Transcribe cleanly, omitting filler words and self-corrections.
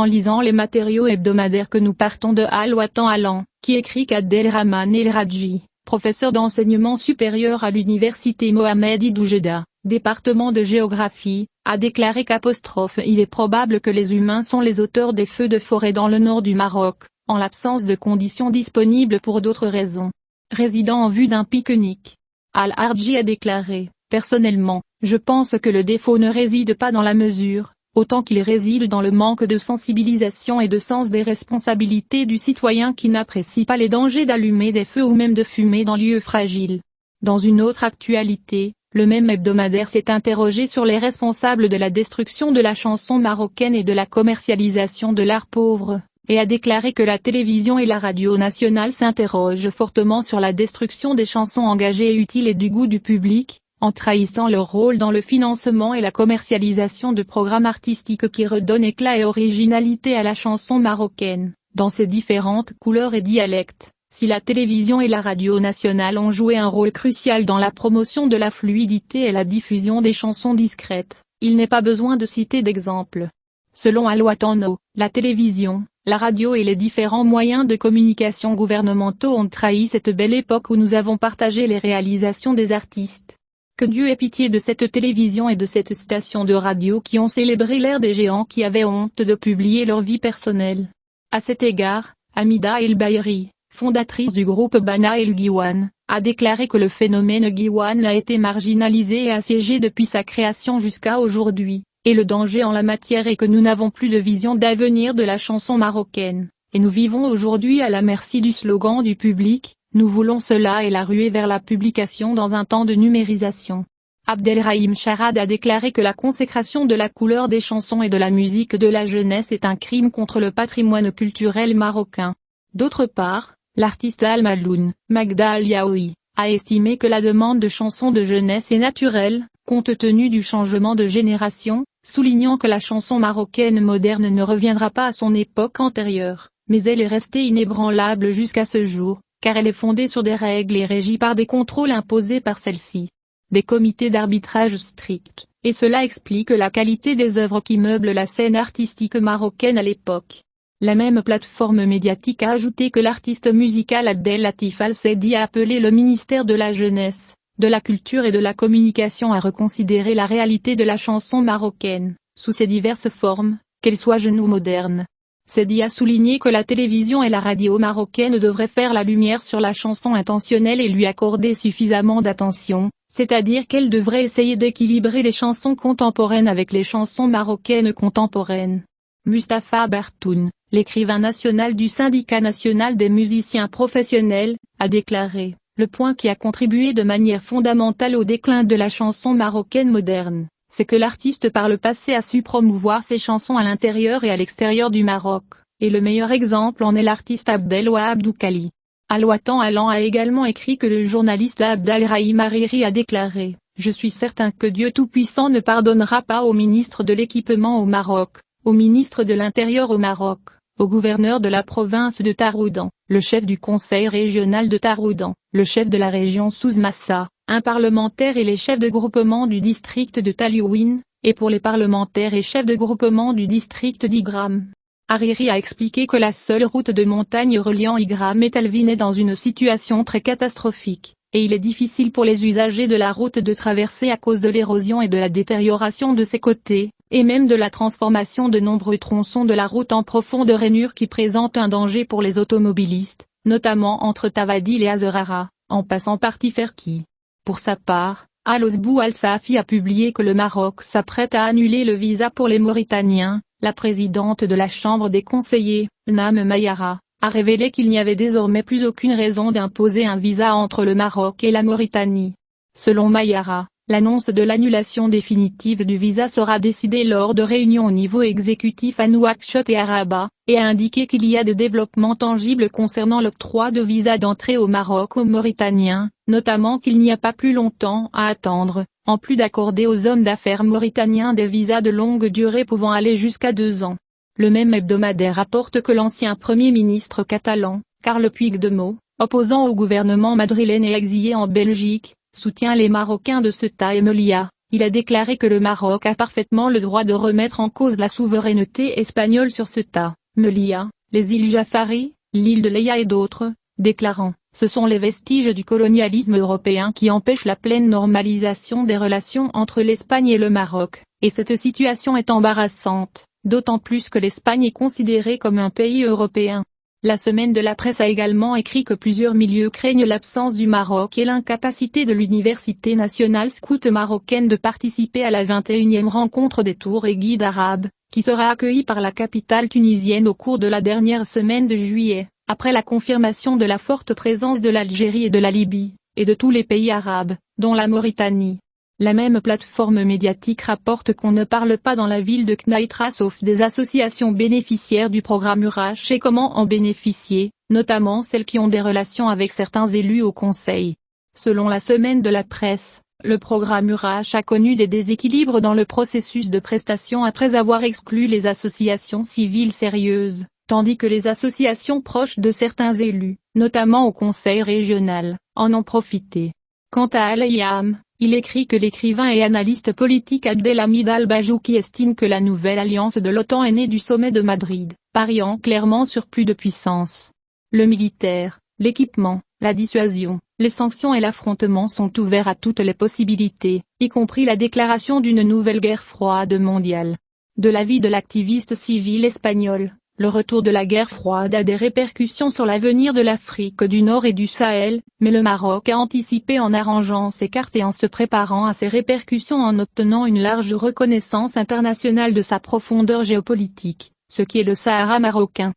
en lisant les matériaux hebdomadaires que nous partons de Al-Watan Alan, qui écrit qu'Abdelrahman El Radji, professeur d'enseignement supérieur à l'université Mohamed Idou-Jeddah, département de géographie, a déclaré il est probable que les humains sont les auteurs des feux de forêt dans le nord du Maroc, en l'absence de conditions disponibles pour d'autres raisons. Résidant en vue d'un pique-nique, Al-Radji a déclaré, personnellement, je pense que le défaut ne réside pas dans la mesure, autant qu'il réside dans le manque de sensibilisation et de sens des responsabilités du citoyen qui n'apprécie pas les dangers d'allumer des feux ou même de fumer dans lieux fragiles. Dans une autre actualité, le même hebdomadaire s'est interrogé sur les responsables de la destruction de la chanson marocaine et de la commercialisation de l'art pauvre, et a déclaré que la télévision et la radio nationale s'interrogent fortement sur la destruction des chansons engagées et utiles et du goût du public, en trahissant leur rôle dans le financement et la commercialisation de programmes artistiques qui redonnent éclat et originalité à la chanson marocaine, dans ses différentes couleurs et dialectes. Si la télévision et la radio nationale ont joué un rôle crucial dans la promotion de la fluidité et la diffusion des chansons discrètes, il n'est pas besoin de citer d'exemples. Selon Al-Watan, la télévision, la radio et les différents moyens de communication gouvernementaux ont trahi cette belle époque où nous avons partagé les réalisations des artistes. Que Dieu ait pitié de cette télévision et de cette station de radio qui ont célébré l'ère des géants qui avaient honte de publier leur vie personnelle. À cet égard, Hamida El Bayri, fondatrice du groupe Bana El Ghiwane, a déclaré que le phénomène Ghiwane a été marginalisé et assiégé depuis sa création jusqu'à aujourd'hui, et le danger en la matière est que nous n'avons plus de vision d'avenir de la chanson marocaine, et nous vivons aujourd'hui à la merci du slogan du public, nous voulons cela et la ruée vers la publication dans un temps de numérisation. Abdelrahim Charad a déclaré que la consécration de la couleur des chansons et de la musique de la jeunesse est un crime contre le patrimoine culturel marocain. D'autre part, l'artiste Al-Maloun, Magda Al-Yaoui, a estimé que la demande de chansons de jeunesse est naturelle, compte tenu du changement de génération, soulignant que la chanson marocaine moderne ne reviendra pas à son époque antérieure, mais elle est restée inébranlable jusqu'à ce jour, car elle est fondée sur des règles et régie par des contrôles imposés par celle-ci. Des comités d'arbitrage stricts, et cela explique la qualité des œuvres qui meublent la scène artistique marocaine à l'époque. La même plateforme médiatique a ajouté que l'artiste musical Abdel Latif Al-Saidi a appelé le ministère de la Jeunesse, de la Culture et de la Communication à reconsidérer la réalité de la chanson marocaine, sous ses diverses formes, qu'elle soit jeune ou moderne. Saidi a souligné que la télévision et la radio marocaine devraient faire la lumière sur la chanson intentionnelle et lui accorder suffisamment d'attention, c'est-à-dire qu'elle devrait essayer d'équilibrer les chansons contemporaines avec les chansons marocaines contemporaines. Mustapha Bartoun, l'écrivain national du Syndicat national des musiciens professionnels, a déclaré, le point qui a contribué de manière fondamentale au déclin de la chanson marocaine moderne, c'est que l'artiste par le passé a su promouvoir ses chansons à l'intérieur et à l'extérieur du Maroc, et le meilleur exemple en est l'artiste Abdelwahab Doukali. Al-Watan Alan a également écrit que le journaliste Abdelrahim Hariri a déclaré, je suis certain que Dieu Tout-Puissant ne pardonnera pas au ministre de l'Équipement au Maroc, au ministre de l'Intérieur au Maroc, au gouverneur de la province de Taroudan, le chef du conseil régional de Taroudan, le chef de la région Souz-Massa, un parlementaire et les chefs de groupement du district de Talouine, et pour les parlementaires et chefs de groupement du district d'Igram. Hariri a expliqué que la seule route de montagne reliant Igram et Talvin est dans une situation très catastrophique, et il est difficile pour les usagers de la route de traverser à cause de l'érosion et de la détérioration de ses côtés, et même de la transformation de nombreux tronçons de la route en profonde rainure qui présentent un danger pour les automobilistes, notamment entre Tavadil et Azerara, en passant par Tiferki. Pour sa part, Al-Osbou Al-Safi a publié que le Maroc s'apprête à annuler le visa pour les Mauritaniens. La présidente de la Chambre des conseillers, Nam Mayara, a révélé qu'il n'y avait désormais plus aucune raison d'imposer un visa entre le Maroc et la Mauritanie. Selon Mayara, l'annonce de l'annulation définitive du visa sera décidée lors de réunions au niveau exécutif à Nouakchott et à Rabat, et a indiqué qu'il y a des développements tangibles concernant l'octroi de visa d'entrée au Maroc aux Mauritaniens, notamment qu'il n'y a pas plus longtemps à attendre, en plus d'accorder aux hommes d'affaires mauritaniens des visas de longue durée pouvant aller jusqu'à 2 ans. Le même hebdomadaire rapporte que l'ancien Premier ministre catalan, Carles Puigdemont, opposant au gouvernement madrilène et exilé en Belgique, soutient les Marocains de Ceuta et Melilla, il a déclaré que le Maroc a parfaitement le droit de remettre en cause la souveraineté espagnole sur Ceuta, Melilla, les îles Jafari, l'île de Leia et d'autres, déclarant « Ce sont les vestiges du colonialisme européen qui empêchent la pleine normalisation des relations entre l'Espagne et le Maroc, et cette situation est embarrassante, d'autant plus que l'Espagne est considérée comme un pays européen. » La Semaine de la Presse a également écrit que plusieurs milieux craignent l'absence du Maroc et l'incapacité de l'Université nationale scoute marocaine de participer à la 21e rencontre des tours et guides arabes, qui sera accueillie par la capitale tunisienne au cours de la dernière semaine de juillet, après la confirmation de la forte présence de l'Algérie et de la Libye, et de tous les pays arabes, dont la Mauritanie. La même plateforme médiatique rapporte qu'on ne parle pas dans la ville de Knaitra sauf des associations bénéficiaires du programme URACH et comment en bénéficier, notamment celles qui ont des relations avec certains élus au Conseil. Selon la Semaine de la Presse, le programme URACH a connu des déséquilibres dans le processus de prestation après avoir exclu les associations civiles sérieuses, tandis que les associations proches de certains élus, notamment au Conseil régional, en ont profité. Quant à Al-Ayyam, il écrit que l'écrivain et analyste politique Abdelhamid Al-Bajouki estime que la nouvelle alliance de l'OTAN est née du sommet de Madrid, pariant clairement sur plus de puissance. Le militaire, l'équipement, la dissuasion, les sanctions et l'affrontement sont ouverts à toutes les possibilités, y compris la déclaration d'une nouvelle guerre froide mondiale. De l'avis de l'activiste civil espagnol, le retour de la guerre froide a des répercussions sur l'avenir de l'Afrique du Nord et du Sahel, mais le Maroc a anticipé en arrangeant ses cartes et en se préparant à ces répercussions en obtenant une large reconnaissance internationale de sa profondeur géopolitique, ce qui est le Sahara marocain.